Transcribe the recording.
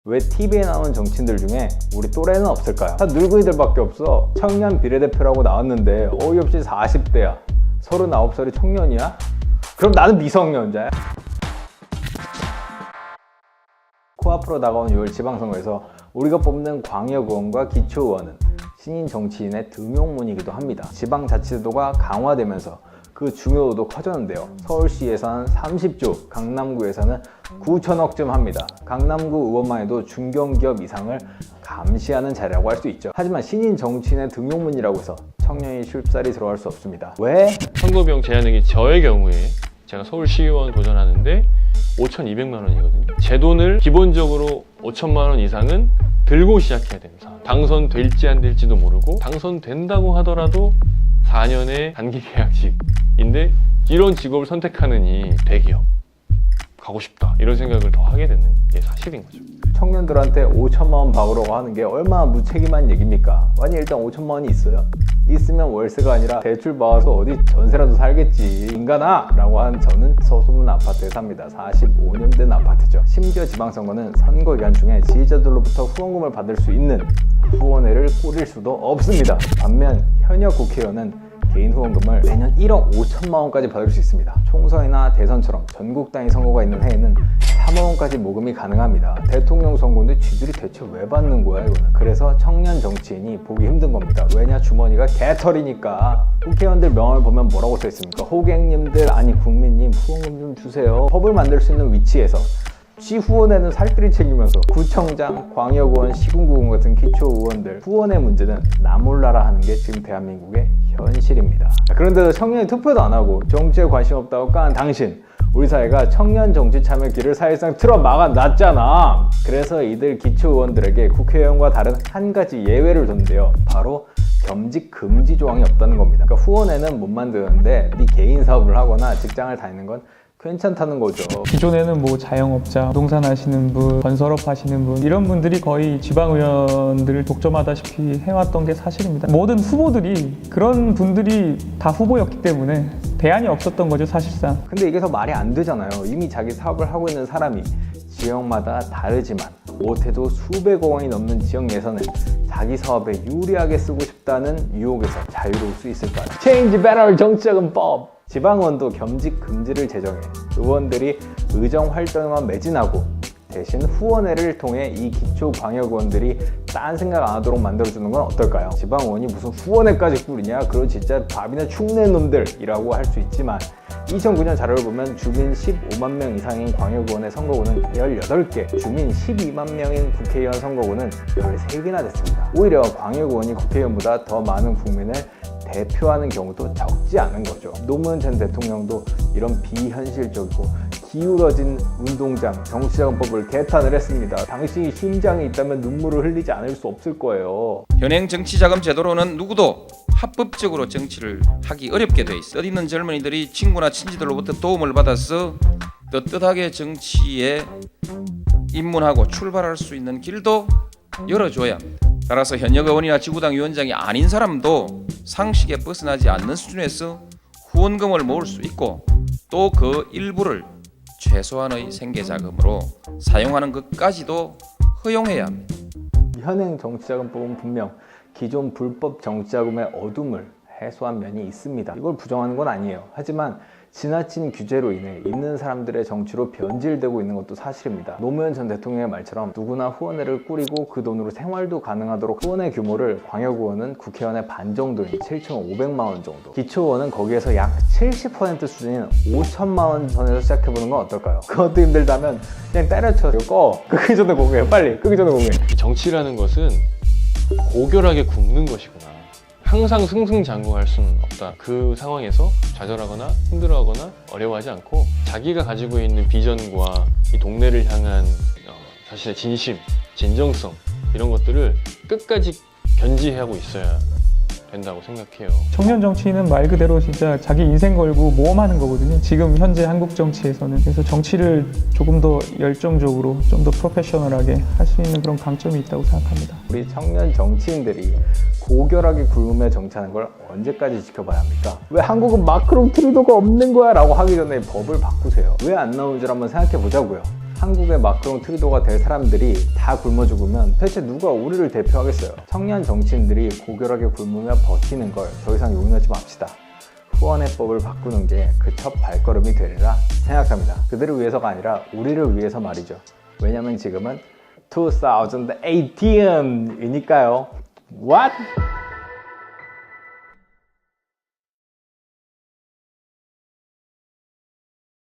왜 TV에 나오는 정치인들 중에 우리 또래는 없을까요? 다 늙은이들밖에 없어. 청년 비례대표라고 나왔는데 어이없이 40대야 39살이 청년이야? 그럼 나는 미성년자야? 코앞으로 다가온 6월 지방선거에서 우리가 뽑는 광역의원과 기초의원은 신인 정치인의 등용문이기도 합니다. 지방자치제도가 강화되면서 그 중요도도 커졌는데요. 서울시 예산은 30조, 강남구 예산은 9천억쯤 합니다. 강남구 의원만 해도 중견기업 이상을 감시하는 자리라고 할 수 있죠. 하지만 신인 정치인의 등용문이라고 해서 청년이 쉽사리 들어갈 수 없습니다. 왜? 선거 비용 제한액이 저의 경우에 제가 서울시의원 도전하는데 5,200만 원이거든요. 제 돈을 기본적으로 5천만 원 이상은 들고 시작해야 됩니다. 당선될지 안 될지도 모르고 당선된다고 하더라도 4년의 단기 계약직인데 이런 직업을 선택하느니 대기업 가고 싶다 이런 생각을 더 하게 되는 게 사실인 거죠. 청년들한테 5천만 원 박으라고 하는 게 얼마나 무책임한 얘기입니까? 아니 일단 5천만 원이 있어요. 있으면 월세가 아니라 대출 받아서 어디 전세라도 살겠지 인간아! 라고 하는 저는 서소문 아파트에 삽니다. 45년 된 아파트죠. 심지어 지방선거는 선거 기간 중에 지지자들로부터 후원금을 받을 수 있는 후원회를 꾸릴 수도 없습니다. 반면 현역 국회의원은 개인 후원금을 매년 1억 5천만 원까지 받을 수 있습니다. 총선이나 대선처럼 전국 단위 선거가 있는 해에는 3억 원까지 모금이 가능합니다. 대통령 선거인데 쥐들이 대체 왜 받는 거야 이거는. 그래서 청년 정치인이 보기 힘든 겁니다. 왜냐? 주머니가 개털이니까. 국회의원들 명함을 보면 뭐라고 써 있습니까? 호객님들 아니 국민님 후원금 좀 주세요. 법을 만들 수 있는 위치에서 시 후원에는 살뜰히 챙기면서 구청장, 광역의원, 시군구의원 같은 기초의원들 후원의 문제는 나 몰라라 하는 게 지금 대한민국의 현실입니다. 그런데도 청년이 투표도 안 하고 정치에 관심 없다고 까는 당신, 우리 사회가 청년 정치 참여 길을 사실상 틀어 막아놨잖아. 그래서 이들 기초의원들에게 국회의원과 다른 한 가지 예외를 뒀는데요. 바로 겸직 금지 조항이 없다는 겁니다. 그러니까 후원에는 못 만드는데 네 개인 사업을 하거나 직장을 다니는 건 괜찮다는 거죠. 기존에는 뭐 자영업자, 부동산 하시는 분, 건설업 하시는 분 이런 분들이 거의 지방의원들을 독점하다시피 해왔던 게 사실입니다. 모든 후보들이 그런 분들이 다 후보였기 때문에 대안이 없었던 거죠 사실상. 근데 이게 더 말이 안 되잖아요. 이미 자기 사업을 하고 있는 사람이 지역마다 다르지만 못해도 수백억 원이 넘는 지역 예산을 자기 사업에 유리하게 쓰고 싶다는 유혹에서 자유로울 수 있을까요? 체인지 배럴 정치자금법! 지방의원도 겸직 금지를 제정해 의원들이 의정 활동에만 매진하고 대신 후원회를 통해 이 기초 광역의원들이 딴 생각 안 하도록 만들어주는 건 어떨까요? 지방의원이 무슨 후원회까지 꾸리냐? 그런 진짜 밥이나 축낸 놈들이라고 할 수 있지만 2009년 자료를 보면 주민 15만 명 이상인 광역의원의 선거구는 18개, 주민 12만 명인 국회의원 선거구는 13개나 됐습니다. 오히려 광역의원이 국회의원보다 더 많은 국민을 대표하는 경우도 적지 않은 거죠. 노무현 전 대통령도 이런 비현실적이고 기울어진 운동장, 정치자금법을 개탄을 했습니다. 당시 심장이 있다면 눈물을 흘리지 않을 수 없을 거예요. 현행 정치자금 제도로는 누구도 합법적으로 정치를 하기 어렵게 돼 있어. 뜻있는 젊은이들이 친구나 친지들로부터 도움을 받아서 떳떳하게 정치에 입문하고 출발할 수 있는 길도 열어줘야 합니다. 따라서 현역 의원이나 지구당 위원장이 아닌 사람도 상식에 벗어나지 않는 수준에서 후원금을 모을 수 있고 또 그 일부를 최소한의 생계자금으로 사용하는 것까지도 허용해야 합니다. 현행 정치자금법은 분명 기존 불법 정치자금의 어둠을 해소한 면이 있습니다. 이걸 부정하는 건 아니에요. 하지만 지나친 규제로 인해 있는 사람들의 정치로 변질되고 있는 것도 사실입니다. 노무현 전 대통령의 말처럼 누구나 후원회를 꾸리고 그 돈으로 생활도 가능하도록 후원회 규모를 광역의원은 국회의원의 반 정도인 7,500만 원 정도, 기초의원은 거기에서 약 70% 수준인 5천만 원 선에서 시작해보는 건 어떨까요? 그것도 힘들다면 그냥 때려쳐. 이거 꺼. 끄기 전에 공개해. 빨리 끄기 전에 공개해. 정치라는 것은 고결하게 굽는 것이구나. 항상 승승장구할 수는 없다. 그 상황에서 좌절하거나 힘들어하거나 어려워하지 않고 자기가 가지고 있는 비전과 이 동네를 향한 자신의 진심, 진정성 이런 것들을 끝까지 견지하고 있어야 된다고 생각해요. 청년 정치인은 말 그대로 진짜 자기 인생 걸고 모험하는 거거든요. 지금 현재 한국 정치에서는. 그래서 정치를 조금 더 열정적으로 좀 더 프로페셔널하게 할 수 있는 그런 강점이 있다고 생각합니다. 우리 청년 정치인들이 고결하게 굴으며 정치하는 걸 언제까지 지켜봐야 합니까? 왜 한국은 마크롱 트루도가 없는 거야? 라고 하기 전에 법을 바꾸세요. 왜 안 나오는지 한번 생각해 보자고요. 한국의 마크롱 트루도가 될 사람들이 다 굶어 죽으면 대체 누가 우리를 대표하겠어요? 청년 정치인들이 고결하게 굶으며 버티는 걸 더 이상 용인하지 맙시다. 후원회법을 바꾸는 게 그 첫 발걸음이 되리라 생각합니다. 그들을 위해서가 아니라 우리를 위해서 말이죠. 왜냐면 지금은 2018이니까요. What?